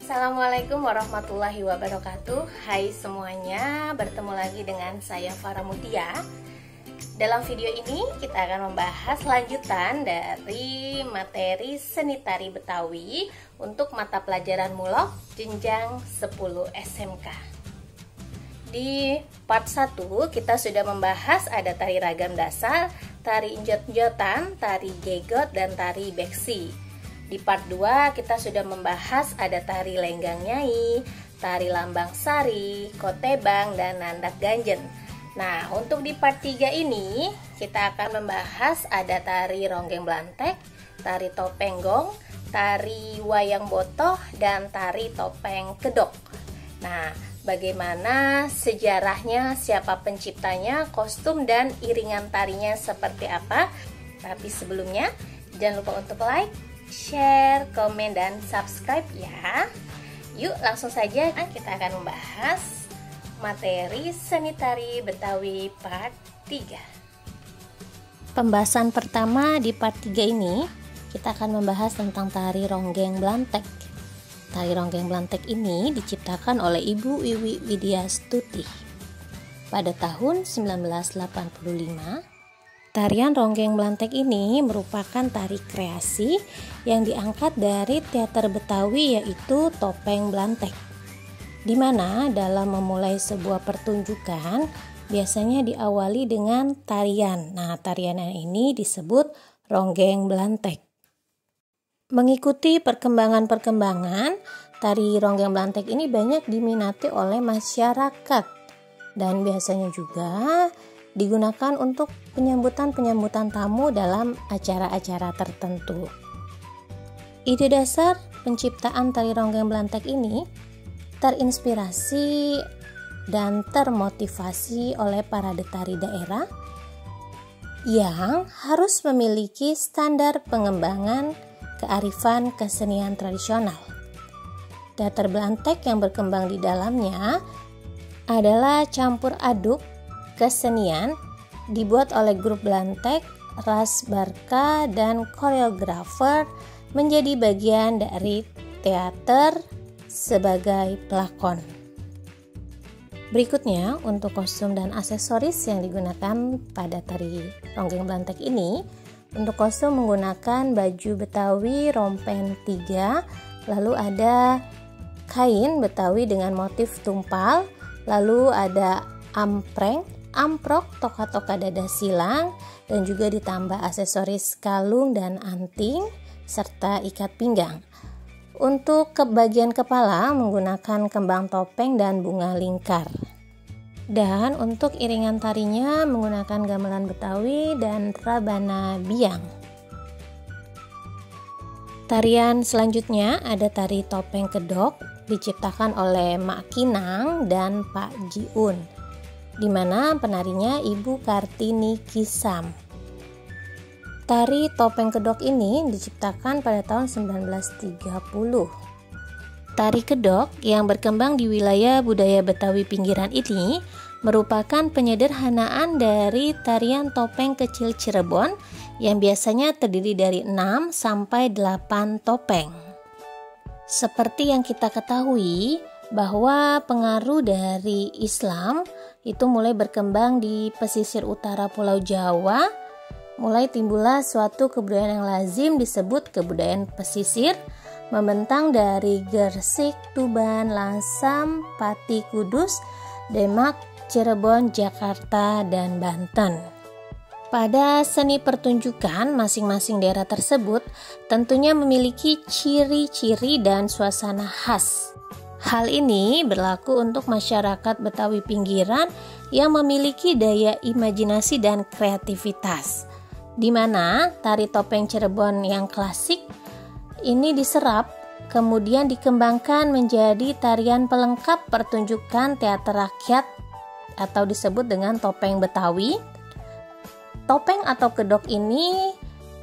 Assalamualaikum warahmatullahi wabarakatuh. Hai semuanya, bertemu lagi dengan saya Farah Mutia. Dalam video ini kita akan membahas lanjutan dari materi seni tari Betawi untuk mata pelajaran mulok jenjang 10 SMK. Di part 1 kita sudah membahas ada tari ragam dasar, tari injot-injotan, tari gegot, dan tari beksi. Di part 2 kita sudah membahas ada tari lenggang nyai, tari lambang sari, kotebang, dan nandak ganjen. Nah, untuk di part 3 ini kita akan membahas ada tari ronggeng belantek, tari topeng gong, tari wayang botoh, dan tari topeng kedok. Nah, bagaimana sejarahnya, siapa penciptanya, kostum dan iringan tarinya seperti apa? Tapi sebelumnya jangan lupa untuk like, share, komen, dan subscribe ya. Yuk langsung saja kita akan membahas materi seni tari Betawi part 3. Pembahasan pertama di part 3 ini kita akan membahas tentang tari ronggeng belantek. Tari ronggeng belantek ini diciptakan oleh Ibu Wiwi Widyastuti pada tahun 1985. Tarian ronggeng belantek ini merupakan tari kreasi yang diangkat dari teater Betawi, yaitu topeng belantek, di mana dalam memulai sebuah pertunjukan biasanya diawali dengan tarian. Nah, tarian ini disebut ronggeng belantek. Mengikuti perkembangan-perkembangan, tari ronggeng belantek ini banyak diminati oleh masyarakat dan biasanya juga digunakan untuk penyambutan tamu dalam acara-acara tertentu. Ide dasar penciptaan tari ronggeng belantek ini terinspirasi dan termotivasi oleh para tari daerah yang harus memiliki standar pengembangan kearifan kesenian tradisional. Teater belantek yang berkembang di dalamnya adalah campur aduk kesenian dibuat oleh grup belantek, ras barka, dan koreografer menjadi bagian dari teater sebagai pelakon. Berikutnya, untuk kostum dan aksesoris yang digunakan pada tari ronggeng belantek ini, untuk kostum menggunakan baju Betawi rompen 3, lalu ada kain Betawi dengan motif tumpal, lalu ada amprok, toka-toka dada silang, dan juga ditambah aksesoris kalung dan anting, serta ikat pinggang. Untuk bagian kepala menggunakan kembang topeng dan bunga lingkar. Dan untuk iringan tarinya menggunakan gamelan Betawi dan rabana biang. Tarian selanjutnya ada tari topeng kedok, diciptakan oleh Mak Kinang dan Pak Jiun, di mana penarinya Ibu Kartini Kisam. Tari topeng kedok ini diciptakan pada tahun 1930. Tari kedok yang berkembang di wilayah budaya Betawi pinggiran ini merupakan penyederhanaan dari tarian topeng kecil Cirebon yang biasanya terdiri dari 6 sampai 8 topeng. Seperti yang kita ketahui bahwa pengaruh dari Islam itu mulai berkembang di pesisir utara Pulau Jawa, mulai timbullah suatu kebudayaan yang lazim disebut kebudayaan pesisir, membentang dari Gresik, Tuban, Lasem, Pati, Kudus, Demak, Cirebon, Jakarta, dan Banten. Pada seni pertunjukan, masing-masing daerah tersebut tentunya memiliki ciri-ciri dan suasana khas. Hal ini berlaku untuk masyarakat Betawi pinggiran yang memiliki daya imajinasi dan kreativitas, di mana tari topeng Cirebon yang klasik ini diserap kemudian dikembangkan menjadi tarian pelengkap pertunjukan teater rakyat atau disebut dengan topeng Betawi. Topeng atau kedok ini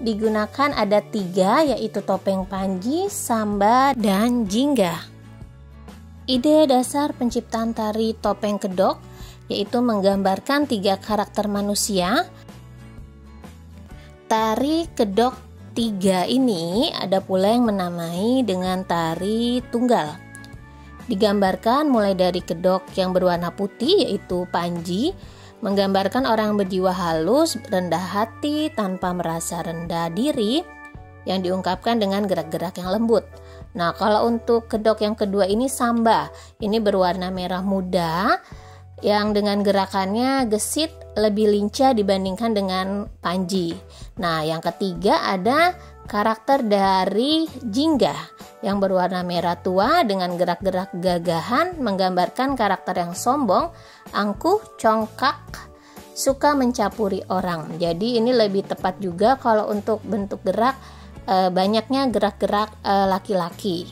digunakan ada 3, yaitu topeng panji, samba, dan jingga. Ide dasar penciptaan tari topeng kedok yaitu menggambarkan 3 karakter manusia. Tari kedok 3 ini ada pula yang menamai dengan tari tunggal. Digambarkan mulai dari kedok yang berwarna putih yaitu Panji, menggambarkan orang berjiwa halus, rendah hati, tanpa merasa rendah diri, yang diungkapkan dengan gerak-gerak yang lembut. Nah, kalau untuk kedok yang kedua ini Samba, ini berwarna merah muda, yang dengan gerakannya gesit, lebih lincah dibandingkan dengan Panji. Nah, yang ketiga ada karakter dari Jingga yang berwarna merah tua dengan gerak-gerak gagahan, menggambarkan karakter yang sombong, angkuh, congkak, suka mencapuri orang. Jadi ini lebih tepat juga kalau untuk bentuk gerak, banyaknya gerak-gerak laki-laki.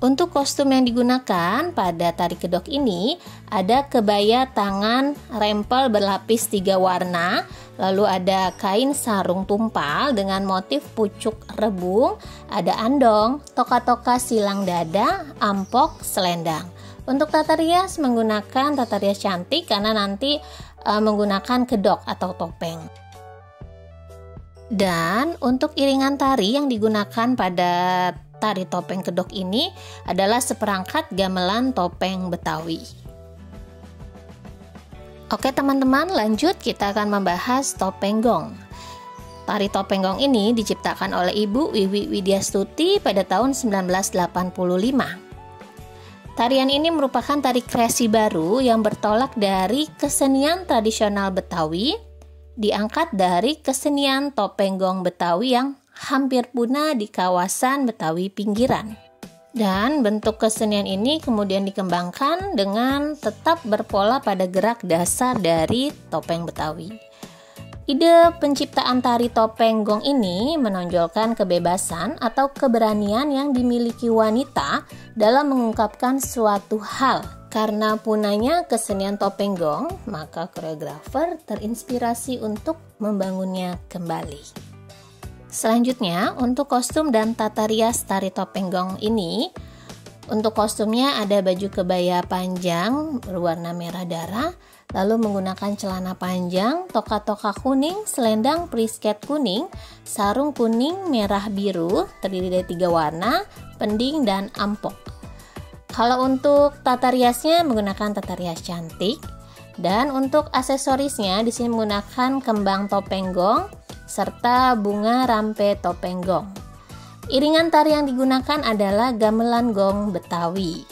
Untuk kostum yang digunakan pada tari kedok ini ada kebaya tangan rempel berlapis 3 warna, lalu ada kain sarung tumpal dengan motif pucuk rebung, ada andong, toka-toka silang dada, ampok, selendang. Untuk tata rias menggunakan tata rias cantik karena nanti menggunakan kedok atau topeng. Dan untuk iringan tari yang digunakan pada tari topeng kedok ini adalah seperangkat gamelan topeng Betawi. Oke teman-teman, lanjut kita akan membahas topeng gong. Tari topeng gong ini diciptakan oleh Ibu Wiwi Widyastuti pada tahun 1985. Tarian ini merupakan tari kreasi baru yang bertolak dari kesenian tradisional Betawi, diangkat dari kesenian topeng gong Betawi yang hampir punah di kawasan Betawi pinggiran. Dan bentuk kesenian ini kemudian dikembangkan dengan tetap berpola pada gerak dasar dari topeng Betawi. Ide penciptaan tari topeng gong ini menonjolkan kebebasan atau keberanian yang dimiliki wanita dalam mengungkapkan suatu hal. Karena punahnya kesenian topeng gong, maka koreografer terinspirasi untuk membangunnya kembali. Selanjutnya, untuk kostum dan tata rias tari topeng gong ini, untuk kostumnya ada baju kebaya panjang berwarna merah darah, lalu menggunakan celana panjang, toka-toka kuning, selendang prisket kuning, sarung kuning, merah, biru, terdiri dari 3 warna, pending, dan ampok. Kalau untuk tata riasnya menggunakan tata rias cantik, dan untuk aksesorisnya di sini menggunakan kembang topeng gong, serta bunga rampe topeng gong. Iringan tari yang digunakan adalah gamelan gong Betawi.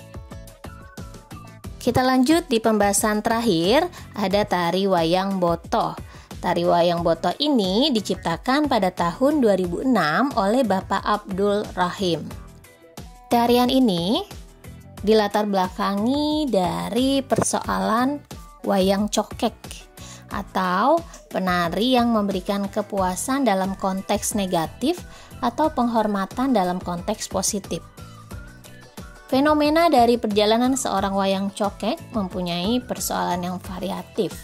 Kita lanjut di pembahasan terakhir, ada tari wayang boto. Tari wayang boto ini diciptakan pada tahun 2006 oleh Bapak Abdul Rahim. Tarian ini dilatar belakangi dari persoalan wayang cokek atau penari yang memberikan kepuasan dalam konteks negatif atau penghormatan dalam konteks positif. Fenomena dari perjalanan seorang wayang cokek mempunyai persoalan yang variatif,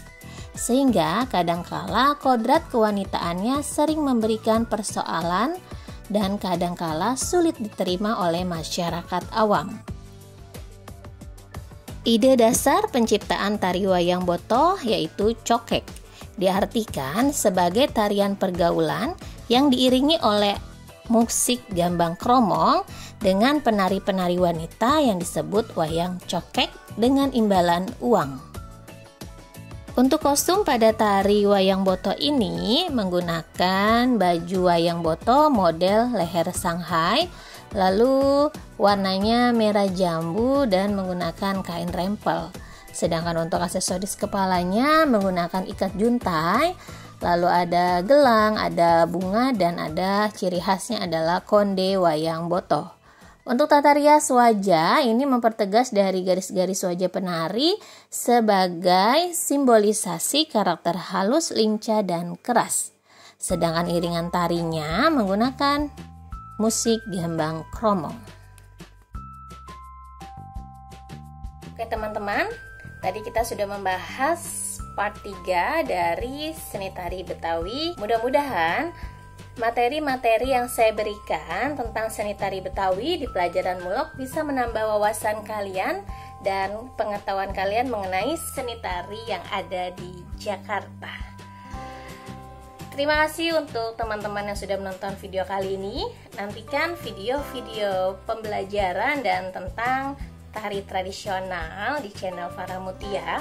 sehingga kadangkala kodrat kewanitaannya sering memberikan persoalan dan kadangkala sulit diterima oleh masyarakat awam. Ide dasar penciptaan tari wayang boto yaitu cokek. Diartikan sebagai tarian pergaulan yang diiringi oleh musik gambang kromong dengan penari-penari wanita yang disebut wayang cokek dengan imbalan uang. Untuk kostum pada tari wayang boto ini menggunakan baju wayang boto model leher Shanghai, lalu warnanya merah jambu dan menggunakan kain rempel. Sedangkan untuk aksesoris kepalanya menggunakan ikat juntai, lalu ada gelang, ada bunga, dan ada ciri khasnya adalah konde wayang boto. Untuk tata rias wajah ini mempertegas dari garis-garis wajah penari sebagai simbolisasi karakter halus, lincah, dan keras. Sedangkan iringan tarinya menggunakan musik gambang kromong. Oke teman-teman, tadi kita sudah membahas part 3 dari seni tari Betawi. Mudah-mudahan materi-materi yang saya berikan tentang seni tari Betawi di pelajaran Mulok bisa menambah wawasan kalian dan pengetahuan kalian mengenai seni tari yang ada di Jakarta. Terima kasih untuk teman-teman yang sudah menonton video kali ini. Nantikan video-video pembelajaran dan tentang tari tradisional di channel Farah Mutia.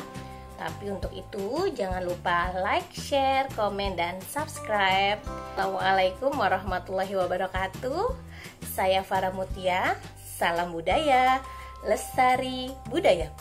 Tapi untuk itu jangan lupa like, share, komen, dan subscribe. Assalamualaikum warahmatullahi wabarakatuh. Saya Farah Mutia. Salam budaya, lestari budaya.